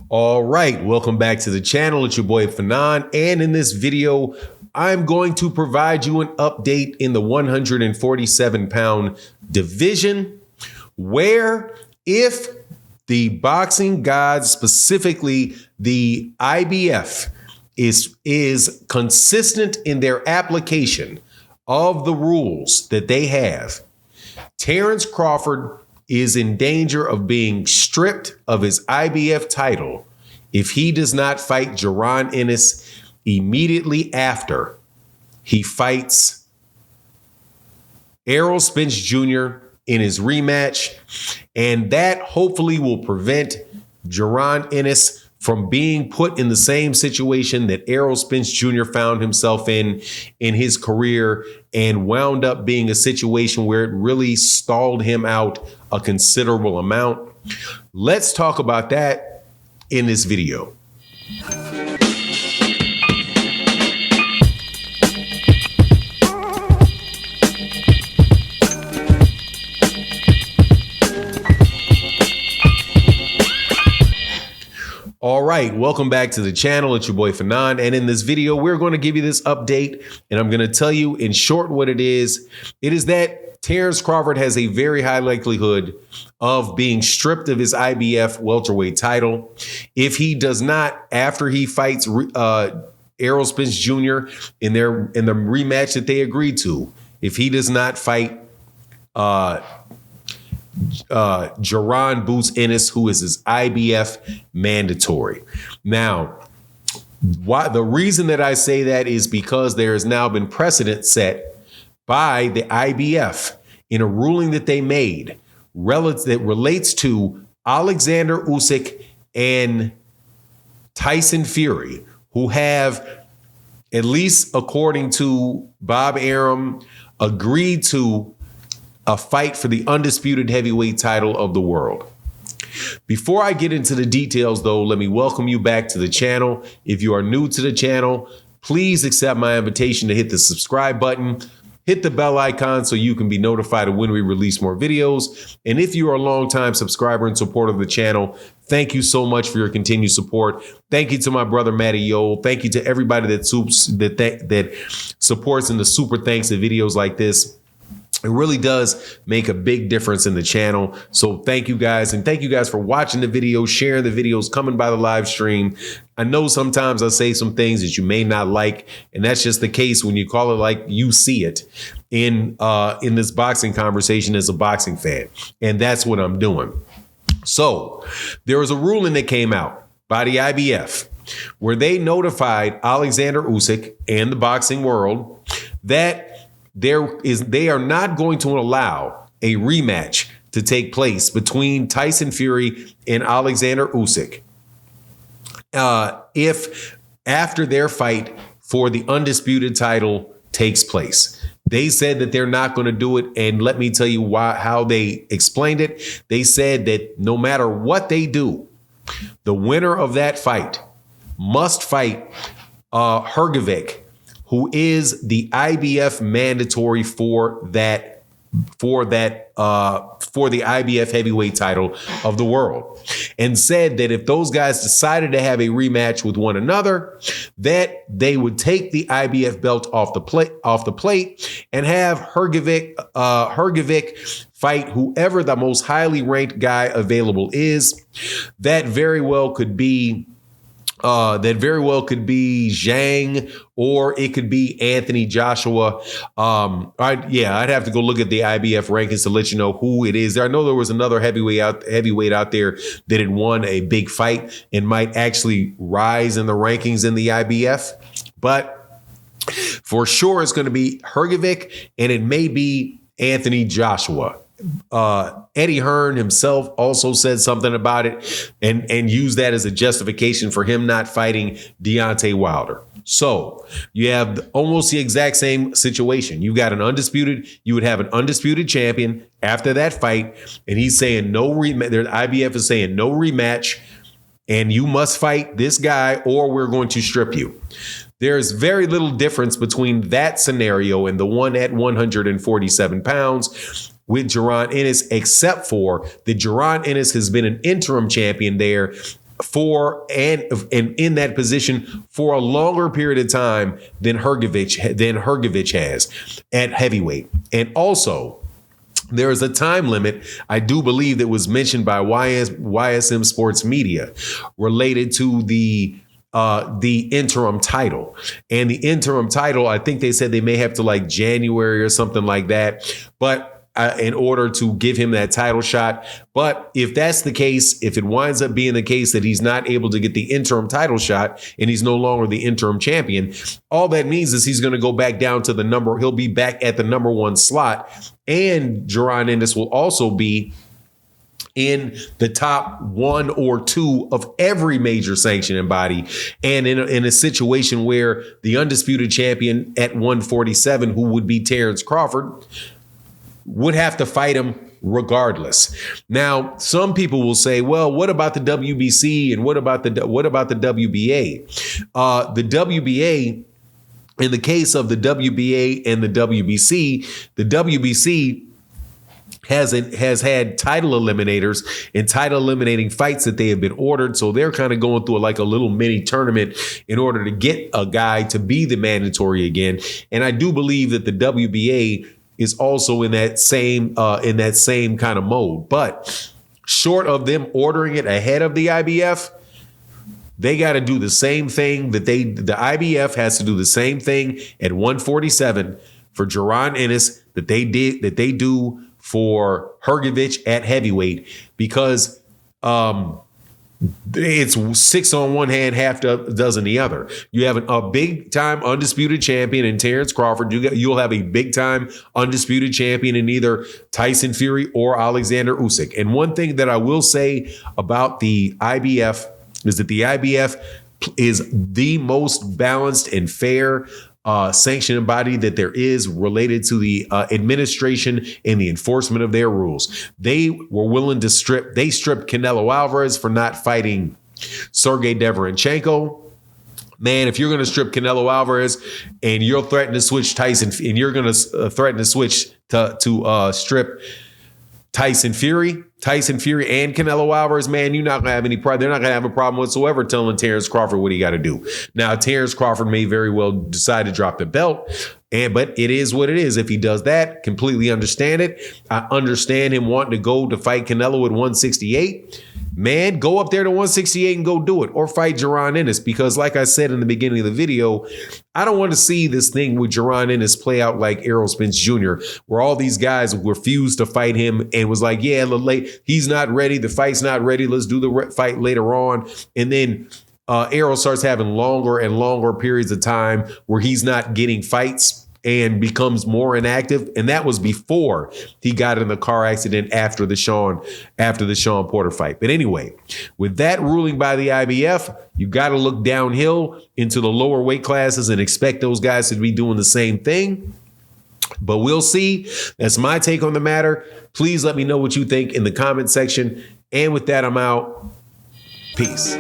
All right, welcome back to the channel. It's your boy Fanon, and in this video, I'm going to provide you an update in the 147-pound division, where if the boxing gods, specifically the IBF, is consistent in their application of the rules that they have, Terence Crawford is in danger of being stripped of his IBF title if he does not fight Jaron Ennis immediately after he fights Errol Spence Jr. in his rematch. And that hopefully will prevent Jaron Ennis from being put in the same situation that Errol Spence Jr. found himself in his career, and wound up being a situation where it really stalled him out a considerable amount. Let's talk about that in this video. All right, welcome back to the channel. It's your boy Fanon, and in this video, we're going to give you this update, and I'm going to tell you in short what it is. It is that Terence Crawford has a very high likelihood of being stripped of his IBF welterweight title if he does not, after he fights Errol Spence Jr. in the rematch that they agreed to, if he does not fight Jaron Boots Ennis, who is his IBF mandatory. Now, the reason that I say that is because there has now been precedent set by the IBF in a ruling that they made that relates to Alexander Usyk and Tyson Fury, who have, at least according to Bob Arum, agreed to a fight for the undisputed heavyweight title of the world. Before I get into the details, though, let me welcome you back to the channel. If you are new to the channel, please accept my invitation to hit the subscribe button, hit the bell icon so you can be notified of when we release more videos. And if you are a longtime subscriber and supporter of the channel, thank you so much for your continued support. Thank you to my brother Matty Yo. Thank you to everybody that supports in the super thanks to videos like this. It really does make a big difference in the channel. So thank you guys. And thank you guys for watching the videos, sharing the videos, coming by the live stream. I know sometimes I say some things that you may not like, and that's just the case when you call it like you see it in this boxing conversation as a boxing fan. And that's what I'm doing. So there was a ruling that came out by the IBF where they notified Alexander Usyk and the boxing world that they are not going to allow a rematch to take place between Tyson Fury and Alexander Usyk if after their fight for the undisputed title takes place. They said that they're not going to do it, and let me tell you how they explained it. They said that no matter what they do, the winner of that fight must fight Hrgovic, who is the IBF mandatory for the IBF heavyweight title of the world, and said that if those guys decided to have a rematch with one another, that they would take the IBF belt off the plate and have Hrgovic fight whoever the most highly ranked guy available is. That very well could be Zhang, or it could be Anthony Joshua. I'd have to go look at the IBF rankings to let you know who it is. I know there was another heavyweight out there that had won a big fight and might actually rise in the rankings in the IBF. But for sure, it's going to be Hrgovic, and it may be Anthony Joshua. Eddie Hearn himself also said something about it and used that as a justification for him not fighting Deontay Wilder. So you have almost the exact same situation. You would have an undisputed champion after that fight, and he's saying no rematch. The IBF is saying no rematch, and you must fight this guy or we're going to strip you. There's very little difference between that scenario and the one at 147 pounds with Jaron Ennis, except for that Jaron Ennis has been an interim champion there for and in that position for a longer period of time than Hrgovic has at heavyweight. And also, there is a time limit, I do believe, that was mentioned by YSM Sports Media related to the interim title. And the interim title, I think they said they may have to like January or something like that. But in order to give him that title shot. But if that's the case, if it winds up being the case that he's not able to get the interim title shot and he's no longer the interim champion, all that means is he's going to go back down to the number. He'll be back at the number 1 slot. And Jaron Ennis will also be in the top 1 or 2 of every major sanctioning body. And in a situation where the undisputed champion at 147, who would be Terence Crawford, would have to fight him regardless. Now, some people will say, well, what about the WBC and what about the WBA? The WBA, in the case of the WBA and the WBC has had title eliminators and title eliminating fights that they have been ordered. So they're kind of going through like a little mini tournament in order to get a guy to be the mandatory again. And I do believe that the WBA is also in that same kind of mode. But short of them ordering it ahead of the IBF, they got to do the same thing the IBF has to do the same thing at 147 for Jaron Ennis that they do for Hrgovic at heavyweight, because it's 6 on one hand, half dozen the other. You have a big time undisputed champion in Terence Crawford. You'll have a big time undisputed champion in either Tyson Fury or Alexander Usyk. And one thing that I will say about the IBF is that the IBF is the most balanced and fair sanctioning body that there is related to the administration and the enforcement of their rules. They were willing to stripped Canelo Alvarez for not fighting Sergey Deverenchenko. Man, if you're going to strip Canelo Alvarez and you're threatening to switch Tyson, and you're going to threaten to switch to strip Tyson Fury and Canelo Alvarez, man, you're not going to have any problem. They're not going to have a problem whatsoever telling Terence Crawford what he got to do. Now, Terence Crawford may very well decide to drop the belt, but it is what it is. If he does that, completely understand it. I understand him wanting to go to fight Canelo at 168. Man, go up there to 168 and go do it, or fight Jaron Ennis, because like I said in the beginning of the video, I don't want to see this thing with Jaron Ennis play out like Errol Spence Jr., where all these guys refused to fight him and was like, yeah, he's not ready. The fight's not ready. Let's do the fight later on. And then Errol starts having longer and longer periods of time where he's not getting fights and becomes more inactive. And that was before he got in the car accident after the Sean Porter fight. But anyway, with that ruling by the IBF, you got to look downhill into the lower weight classes and expect those guys to be doing the same thing. But we'll see. That's my take on the matter. Please let me know what you think in the comment section. And with that, I'm out. Peace.